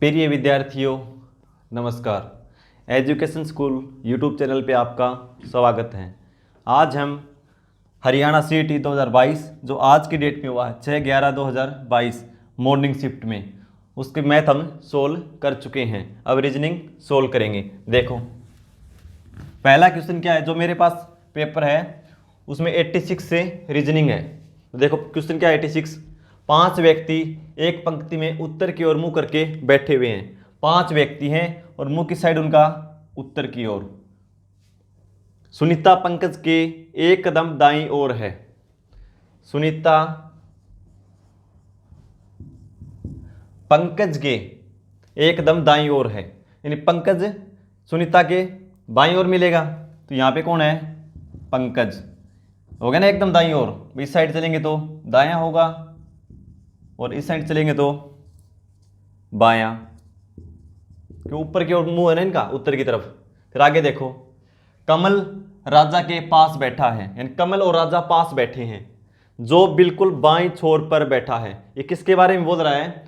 प्रिय विद्यार्थियों, नमस्कार। एजुकेशन स्कूल यूट्यूब चैनल पे आपका स्वागत है। आज हम हरियाणा सीईटी 2022 जो आज की डेट में हुआ है 6/11/2022 मॉर्निंग शिफ्ट में, उसके मैथ हम सोल्व कर चुके हैं। अब रीजनिंग सोल्व करेंगे। देखो पहला क्वेश्चन क्या है, जो मेरे पास पेपर है उसमें 86 से रीजनिंग है। देखो क्वेश्चन क्या है 86। 5 व्यक्ति एक पंक्ति में उत्तर की ओर मुंह करके बैठे हुए हैं। 5 व्यक्ति हैं और मुंह की साइड उनका उत्तर की ओर। सुनीता पंकज के एक कदम दाईं ओर है। सुनीता पंकज के एक कदम दाईं ओर है, यानी पंकज सुनीता के बाईं ओर मिलेगा। तो यहां पे कौन है? पंकज हो गया ना एकदम दाईं ओर। इस साइड चलेंगे तो दायां होगा और इस साइड चलेंगे तो बायां, क्यों ऊपर की ओर मुंह है ना इनका, उत्तर की तरफ। फिर आगे देखो, कमल राजा के पास बैठा है, यानी कमल और राजा पास बैठे हैं। जो बिल्कुल बाईं छोर पर बैठा है, ये किसके बारे में बोल रहा है?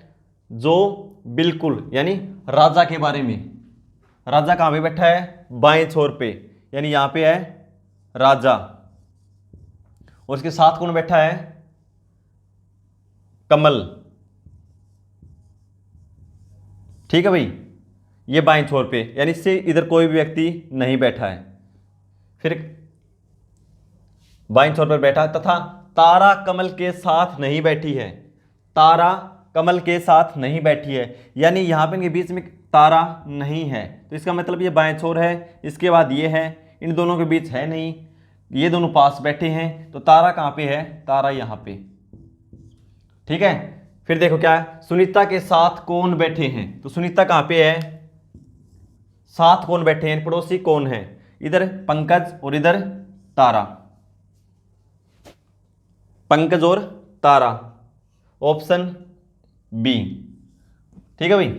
जो बिल्कुल यानी राजा के बारे में। राजा कहां पे बैठा है? बाईं छोर पे, यानी यहां पे है राजा और इसके साथ कौन बैठा है? कमल। ठीक है भाई, ये बाईं छोर पे, यानी इससे इधर कोई भी व्यक्ति नहीं बैठा है। फिर बाईं छोर पर बैठा तथा तारा कमल के साथ नहीं बैठी है। तारा कमल के साथ नहीं बैठी है, यानी यहां पे इनके बीच में तारा नहीं है, तो इसका मतलब ये बाएं छोर है। इसके बाद ये है, इन दोनों के बीच है नहीं, ये दोनों पास बैठे हैं। तो तारा कहां पे है? तारा यहां पे। ठीक है। फिर देखो क्या है, सुनीता के साथ कौन बैठे हैं? तो सुनीता कहां पे है? साथ कौन बैठे हैं? पड़ोसी कौन है? इधर पंकज और इधर तारा। पंकज और तारा, ऑप्शन बी। ठीक है भाई।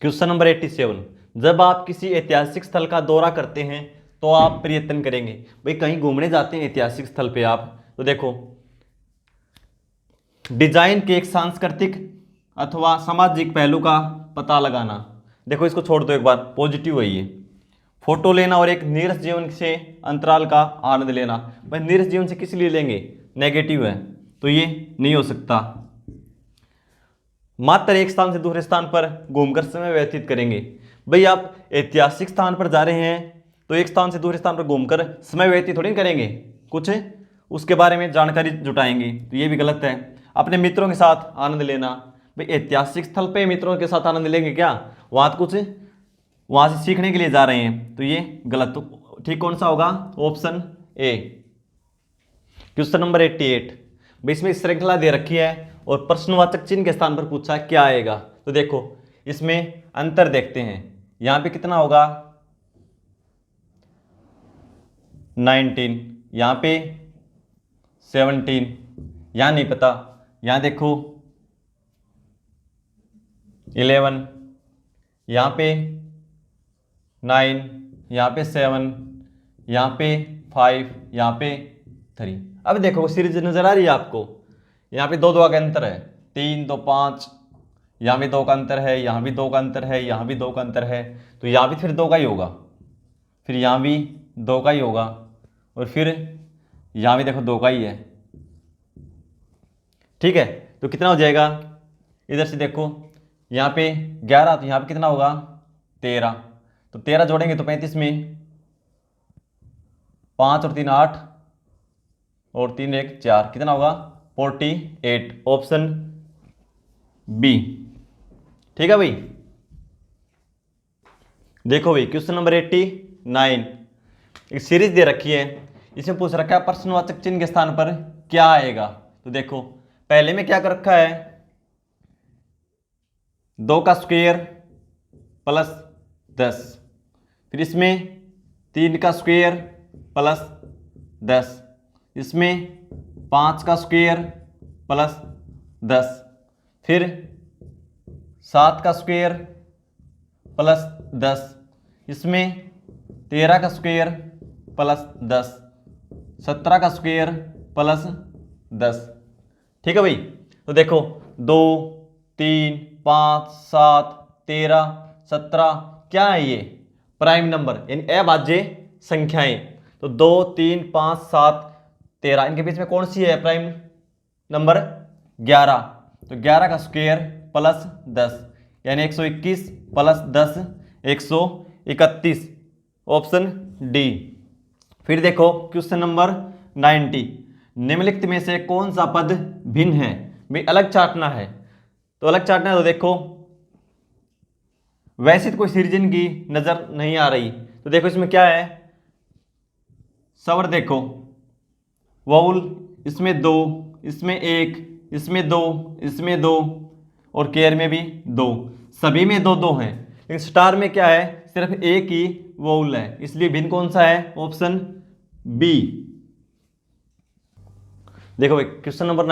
Question number 87। जब आप किसी ऐतिहासिक स्थल का दौरा करते हैं तो आप प्रयत्न करेंगे। भाई कहीं घूमने जाते हैं ऐतिहासिक स्थल पे आप, तो देखो डिजाइन के एक सांस्कृतिक अथवा सामाजिक पहलू का पता लगाना। देखो इसको छोड़ दो एक बार, पॉजिटिव है ये। फोटो लेना और एक नीरस जीवन से अंतराल का आनंद लेना। भाई नीरस जीवन से किस लिए लेंगे? नेगेटिव है, तो ये नहीं हो सकता। मात्र एक स्थान से दूसरे स्थान पर घूमकर समय व्यतीत करेंगे। भाई आप ऐतिहासिक स्थान पर जा रहे हैं तो एक स्थान से दूसरे स्थान पर घूमकर समय व्यतीत थोड़ी करेंगे, कुछ उसके बारे में जानकारी जुटाएंगे, तो ये भी गलत है। अपने मित्रों के साथ आनंद लेना। भाई ऐतिहासिक स्थल पे मित्रों के साथ आनंद लेंगे क्या? वहां कुछ वहां से सीखने के लिए जा रहे हैं, तो ये गलत। तो ठीक कौन सा होगा? Option A. Question number 88। भाई इसमें श्रृंखला दे रखी है और प्रश्नवाचक चिन्ह के स्थान पर पूछा क्या आएगा। तो देखो इसमें अंतर देखते हैं। यहां पे कितना होगा? 19, यहां पे 17, यहां नहीं पता। यहां देखो 11, यहां पे 9, यहां पे 7, यहां पे 5, यहां पे 3। अब देखो सीरीज नजर आ रही है आपको? यहां पे 2 का अंतर है, 3 2 5, यहां भी 2 का अंतर है, यहां भी 2 का अंतर है, यहां भी 2 का अंतर है, तो यहां भी फिर 2 का ही होगा, फिर यहां भी 2 का ही होगा और फिर यहां भी देखो 2 का ही है। ठीक है, तो कितना हो जाएगा? इधर से देखो यहां पे 11, तो यहां पे कितना होगा? 13। तो 13 जोड़ेंगे तो 35 में 5 और 3 8 और 3 1 4, कितना होगा? 48। Option B. ठीक है भाई। देखो भाई क्वेश्चन नंबर 89। एक सीरीज दे रखी है, इसमें पूछ रखा है प्रश्नवाचक चिन्ह के स्थान पर क्या आएगा। तो देखो पहले में क्या कर रखा है? 2 का स्क्वायर प्लस 10, फिर इसमें 3 का स्क्वायर प्लस 10, इसमें 5 का स्क्वायर प्लस 10, फिर 7 का स्क्वायर प्लस 10, इसमें 13 का स्क्वायर प्लस 10, 17 का स्क्वायर प्लस 10। ठीक है भाई। तो देखो 2 3, 5, 7, 13, 17, क्या है ये? प्राइम नंबर यानी अभाज्य संख्याएं। तो 2, 3, 5, 7, 13, इनके बीच में कौन सी है प्राइम नंबर? 11। तो 11 का स्क्वायर प्लस 10 यानी 121 प्लस 10 131, ऑप्शन डी। फिर देखो क्वेश्चन नंबर 90, निम्नलिखित में से कौन सा पद भिन्न है? भाई अलग चाटना है, तो अलग चाटना है। तो देखो वैसे तो कोई सिरजन की नजर नहीं आ रही, तो देखो इसमें क्या है, स्वर देखो, वाउल इसमें 2, इसमें 1, इसमें 2, इसमें 2 और केयर में भी 2, सभी में 2-2 हैं, लेकिन स्टार में क्या है, सिर्फ एक ही वाउल है, इसलिए भिन्न कौन सा है? Option B. देखो भाई क्वेश्चन नंबर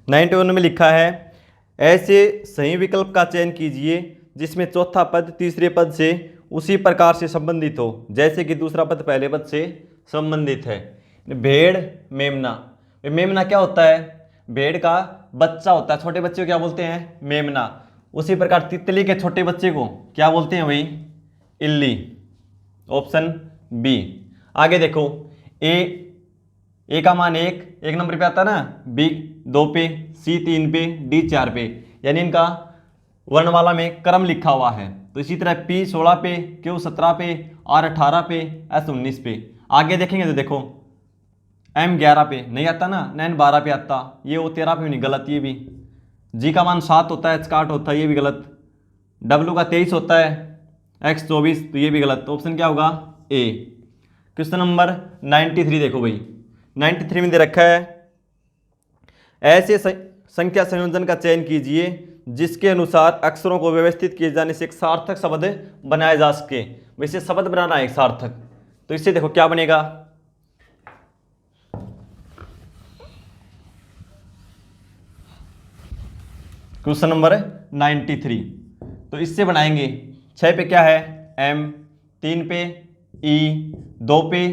91 में लिखा है ऐसे सही विकल्प का चयन कीजिए जिसमें चौथा पद तीसरे पद से उसी प्रकार से संबंधित हो जैसे कि दूसरा पद पहले पद से संबंधित है। भेड़ मेमना, मेमना क्या होता है? भेड़ का बच्चा होता है, छोटे बच्चे को क्या बोलते हैं? मेमना। उसी प्रकार तितली के छोटे बच्चे को क्या बोलते हैं भाई? इल्ली, ऑप्शन बी। आगे देखो ए का मान 1 नंबर पे आता है ना, बी 2 पे, सी 3 पे, डी 4 पे, यानी इनका वर्णमाला में क्रम लिखा हुआ है। तो इसी तरह पी 16 पे, क्यू 17 पे, आर 18 पे, एस 19 पे। आगे देखेंगे तो देखो एम 11 पे नहीं आता ना, एन 12 पे आता, ये वो 13 पे भी नहीं, गलत ये भी। जी का मान 7 होता है, एच का 8 होता है, ये भी गलत। डब्ल्यू का 23 होता है, एक्स 24, तो ये भी गलत। तो ऑप्शन क्या होगा? ए। क्वेश्चन नंबर 93 देखो भाई, 93 में दे रखा है ऐसे संख्या संयोजन का चयन कीजिए जिसके अनुसार अक्षरों को व्यवस्थित किए जाने से एक सार्थक शब्द बनाया जा सके। वैसे शब्द बनाना है एक सार्थक, तो इससे देखो क्या बनेगा। क्वेश्चन नंबर 93, तो इससे बनाएंगे 6 पे क्या है? एम, 3 पे ई, 2 पे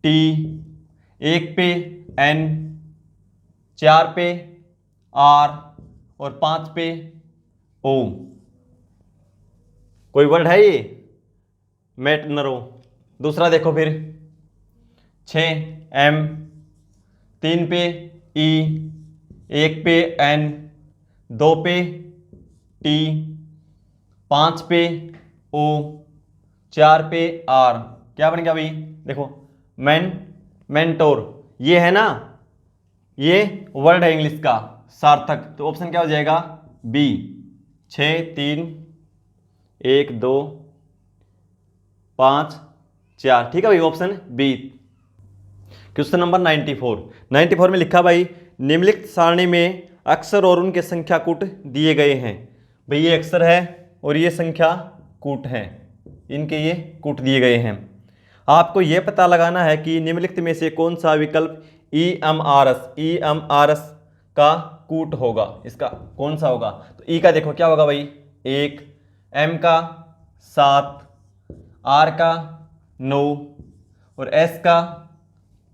टी, 1 पे एन, 4 पे आर और 5 पे ओ। कोई वर्ड है ये? मेट नरो। दूसरा देखो फिर 6 एम, 3 पे ई, 1 पे एन, 2 पे टी, 5 पे ओ, 4 पे आर। क्या बन गया भाई? देखो मेंटोर, ये है ना, ये वर्ड है इंग्लिश का सार्थक, तो ऑप्शन क्या हो जाएगा? बी। 6, 3, 1, 2, 5, 4, ठीक है भाई, ऑप्शन बी। क्वेश्चन नंबर 94 में लिखा भाई निम्नलिखित सारणी में अक्षर और उनके संख्या कूट दिए गए हैं। भाई ये अक्षर है और ये संख्या कूट है, इनके ये कूट दिए गए हैं। आपको यह पता लगाना है कि निम्नलिखित में से कौन सा विकल्प EMRS का कूट होगा, इसका कौन सा होगा? तो ई का देखो क्या होगा भाई? 1, एम का 7, आर का 9 और एस का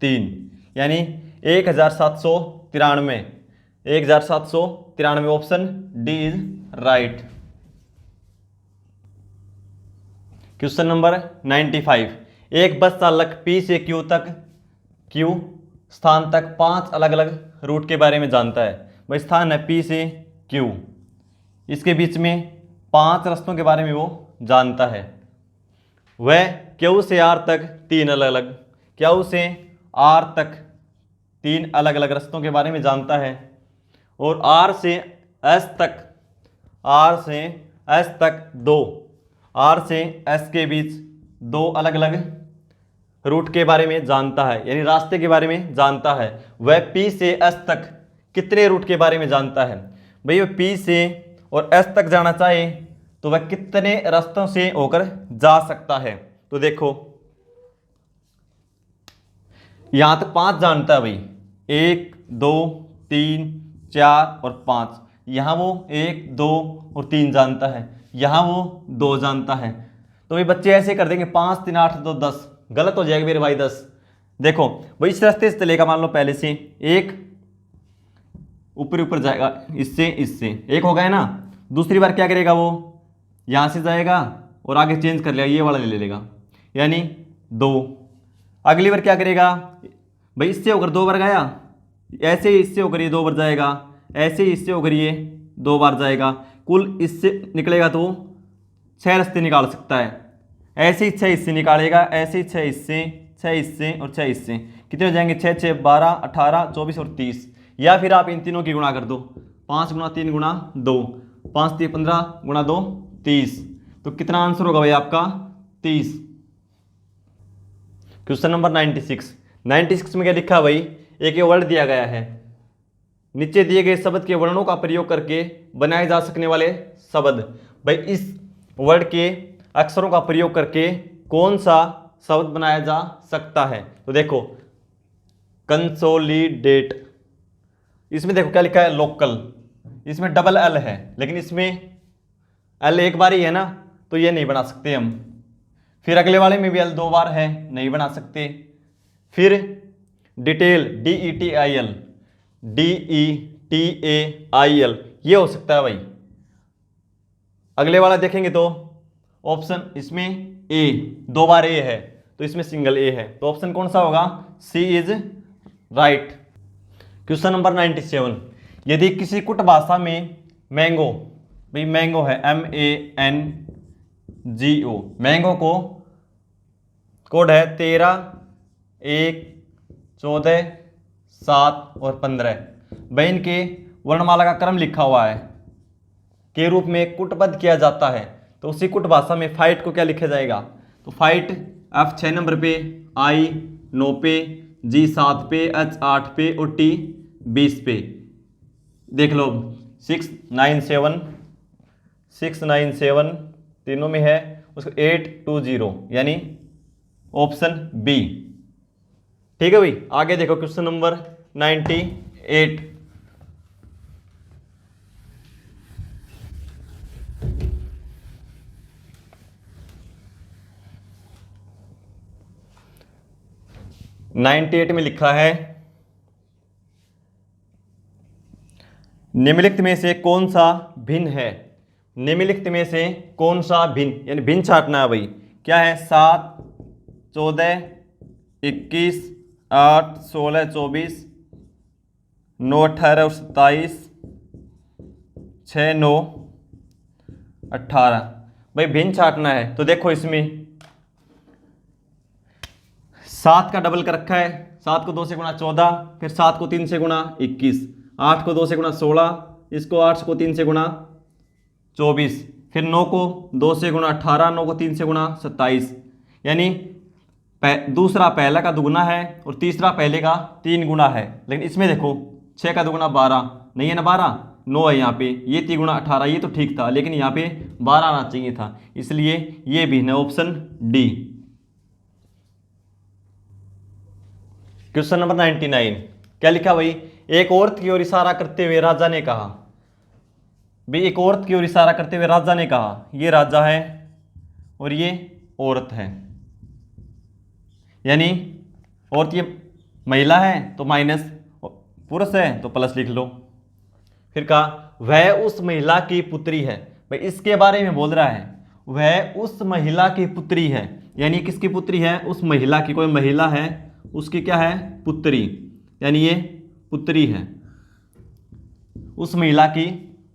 3, यानी 1793। Option D is right. Question number 95, एक बस चालक पी से क्यू स्थान तक 5 अलग अलग रूट के बारे में जानता है। वह स्थान है पी से क्यू, इसके बीच में 5 रास्तों के बारे में वो जानता है। वह क्यू से आर तक 3 अलग अलग, क्यू से आर तक 3 अलग अलग रास्तों के बारे में जानता है, और आर से एस तक 2, आर से एस के बीच 2 अलग अलग रूट के बारे में जानता है, यानी रास्ते के बारे में जानता है। वह पी से एस तक कितने रूट के बारे में जानता है? भाई वह पी से और एस तक जाना चाहे तो वह कितने रास्तों से होकर जा सकता है? तो देखो यहां तक 5 जानता है भाई, 1, 2, 3, 4 और 5। यहां वो 1, 2 और 3 जानता है, यहां वो 2 जानता है। तो भाई बच्चे ऐसे कर देंगे 5, 3, 8, 2, 10, गलत हो जाएगा मेरे भाई 10। देखो भाई इस रास्ते से चलेगा, मान लो पहले से 1 ऊपर ऊपर जाएगा, इससे इससे एक हो गया ना। दूसरी बार क्या करेगा वो, यहाँ से जाएगा और आगे चेंज कर लेगा, ये वाला ले लेगा, यानी 2। अगली बार क्या करेगा भाई, इससे होकर 2 बार गया, ऐसे ही इससे होकर ये 2 बार जाएगा, ऐसे ही इससे होकर ये 2 बार जाएगा। कुल इससे निकलेगा तो 6 रास्ते निकाल सकता है। ऐसे ही 6 इससे निकालेगा, ऐसे ही 6 इससे, 6 इससे और 6 इससे। कितने हो जाएंगे, 6 6 12 18 24 और 30। या फिर आप इन तीनों की गुणा कर दो, 5 गुणा 3 गुणा 2, 5 3 15 गुणा 2 30। तो कितना आंसर होगा भाई आपका, 30। क्वेश्चन नंबर 96 में क्या लिखा भाई, एक ये वर्ड दिया गया है, नीचे दिए गए शब्द के वर्णों का प्रयोग करके बनाए जा सकने वाले शब्द। भाई इस वर्ड के अक्षरों का प्रयोग करके कौन सा शब्द बनाया जा सकता है। तो देखो कंसोलिडेट, इसमें देखो क्या लिखा है, लोकल, इसमें डबल एल है, लेकिन इसमें एल एक बार ही है ना, तो ये नहीं बना सकते हम। फिर अगले वाले में भी एल 2 बार है, नहीं बना सकते। फिर डिटेल, DETAIL, DETAIL, ये हो सकता है भाई। अगले वाला देखेंगे तो ऑप्शन इसमें ए, 2 बार ए है, तो इसमें सिंगल ए है, तो ऑप्शन कौन सा होगा, सी इज राइट। क्वेश्चन नंबर 97, यदि किसी कुट भाषा में मैंगो, भाई मैंगो है MANGO, मैंगो को कोड है 13 1 14 7 और 15, भाई इनके वर्णमाला का क्रम लिखा हुआ है के रूप में कुटबद्ध किया जाता है, तो उसी कुट भाषा में फाइट को क्या लिखा जाएगा। तो फाइट F 6 नंबर पे, I 9 पे, G 7 पे, H 8 पे और T 20 पे। देख लो 697 तीनों में है, उसको 820, यानी ऑप्शन बी। ठीक है भाई, आगे देखो क्वेश्चन नंबर 98। में लिखा है, निम्नलिखित में से कौन सा भिन्न है। निम्नलिखित में से कौन सा भिन्न, यानी भिन्न छांटना है भाई। क्या है, 7 14 21 8 16 24 9 18 और 27 6 9 18। भाई भिन्न छांटना है, तो देखो इसमें 7 का डबल कर रखा है, 7 को 2 से गुणा 14, फिर 7 को 3 से गुणा 21, 8 को 2 से गुणा 16, इसको 8 को 3 से गुणा 24, फिर 9 को 2 से गुणा 18, 9 को 3 से गुणा 27, यानी दूसरा पहला का दुगुना है और तीसरा पहले का 3 गुना है। लेकिन इसमें देखो 6 का दुगुना 12 नहीं है ना, 12 9 है यहाँ पे, ये 3 गुना 18, ये तो ठीक था, लेकिन यहाँ पे 12 आना चाहिए था, इसलिए ये भी है ऑप्शन डी। क्वेश्चन नंबर 99, क्या लिखा भाई, एक औरत की ओर इशारा करते हुए राजा ने कहा। भाई एक औरत की ओर इशारा करते हुए राजा ने कहा, ये राजा है और ये औरत है, यानी औरत ये महिला है तो माइनस, पुरुष है तो प्लस लिख लो। फिर कहा वह उस महिला की पुत्री है। भाई इसके बारे में बोल रहा है, वह उस महिला की पुत्री है, यानी किसकी पुत्री है, उस महिला की, कोई महिला है उसकी क्या है, पुत्री, यानी ये पुत्री है, उस महिला की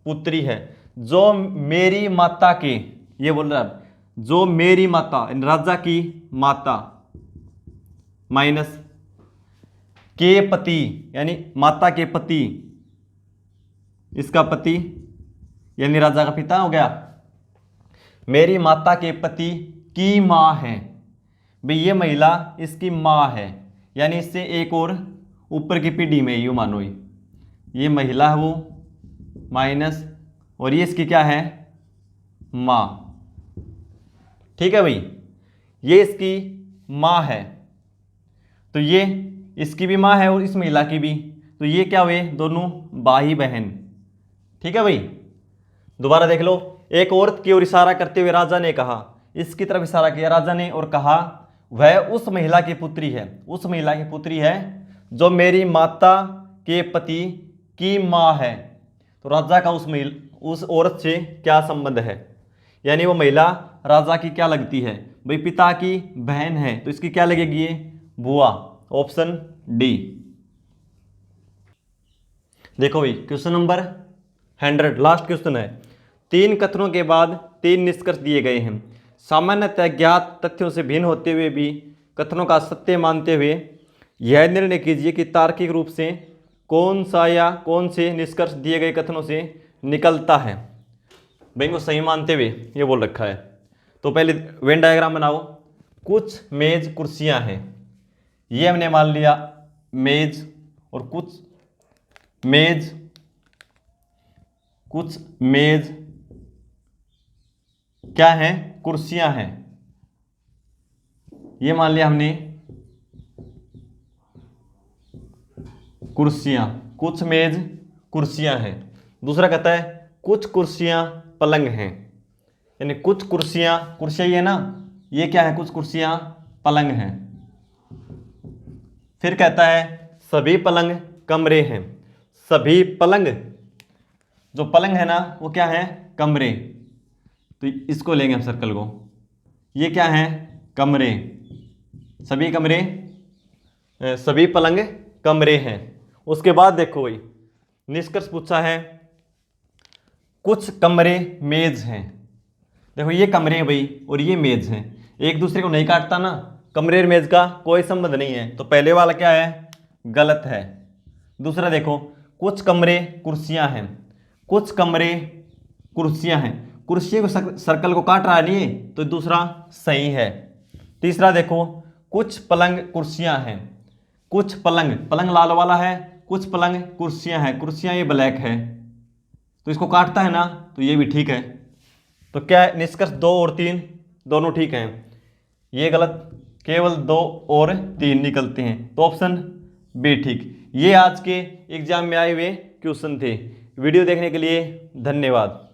पुत्री है। जो मेरी माता के, ये बोल रहा है, जो मेरी माता राजा की माता माइनस के पति, यानी माता के पति, इसका पति यानी राजा का पिता हो गया, मेरी माता के पति की माँ है। भाई ये महिला इसकी माँ है, यानी इससे एक और ऊपर की पीढ़ी में यूँ मानो, ये महिला है वो माइनस, और ये इसकी क्या है, माँ। ठीक है भाई, ये इसकी माँ है, तो ये इसकी भी माँ है और इस महिला की भी, तो ये क्या हुए, दोनों भाई बहन। ठीक है भाई, दोबारा देख लो, एक औरत की ओर इशारा करते हुए राजा ने कहा, इसकी तरफ इशारा किया राजा ने और कहा वह उस महिला की पुत्री है, उस महिला की पुत्री है जो मेरी माता के पति की माँ है, तो राजा का उस औरत से क्या संबंध है, यानी वो महिला राजा की क्या लगती है, भाई पिता की बहन है, तो इसकी क्या लगेगी ये, बुआ। Option D. देखो भाई क्वेश्चन नंबर 100, लास्ट क्वेश्चन है। 3 कथनों के बाद 3 निष्कर्ष दिए गए हैं। सामान्यतः ज्ञात तथ्यों से भिन्न होते हुए भी कथनों का सत्य मानते हुए यह निर्णय कीजिए कि तार्किक रूप से कौन सा या कौन से निष्कर्ष दिए गए कथनों से निकलता है। भाई को सही मानते हुए ये बोल रखा है। तो पहले वेन डायग्राम बनाओ। कुछ मेज कुर्सियां हैं, ये हमने मान लिया मेज, और कुछ मेज क्या है, कुर्सियां हैं, ये मान लिया हमने कुर्सियां, कुछ मेज कुर्सियां हैं। दूसरा कहता है कुछ कुर्सियां पलंग हैं, यानी कुछ कुर्सियां ये ना, ये क्या है, कुछ कुर्सियां पलंग हैं। फिर कहता है सभी पलंग कमरे हैं, सभी पलंग, जो पलंग है ना वो क्या है, कमरे, तो इसको लेंगे हम सर्कल को, ये क्या है, कमरे, सभी कमरे, सभी पलंग कमरे हैं। उसके बाद देखो भाई निष्कर्ष पूछा है कुछ कमरे मेज हैं। देखो ये कमरे हैं भाई और ये मेज हैं, एक दूसरे को नहीं काटता ना, कमरे और मेज का कोई संबंध नहीं है, तो पहले वाला क्या है, गलत है। दूसरा देखो कुछ कमरे कुर्सियां हैं, कुछ कमरे कुर्सियां हैं, कुर्सी को सर्कल को काट रहा है नहीं, तो दूसरा सही है। तीसरा देखो कुछ पलंग कुर्सियां हैं, कुछ पलंग, पलंग लाल वाला है, कुछ पलंग कुर्सियां हैं, कुर्सियां ये ब्लैक है, तो इसको काटता है ना, तो ये भी ठीक है। तो क्या है निष्कर्ष, 2 और 3 दोनों ठीक हैं, ये गलत, केवल 2 और 3 निकलते हैं, तो ऑप्शन बी ठीक। ये आज के एग्जाम में आए हुए क्वेश्चन थे। वीडियो देखने के लिए धन्यवाद।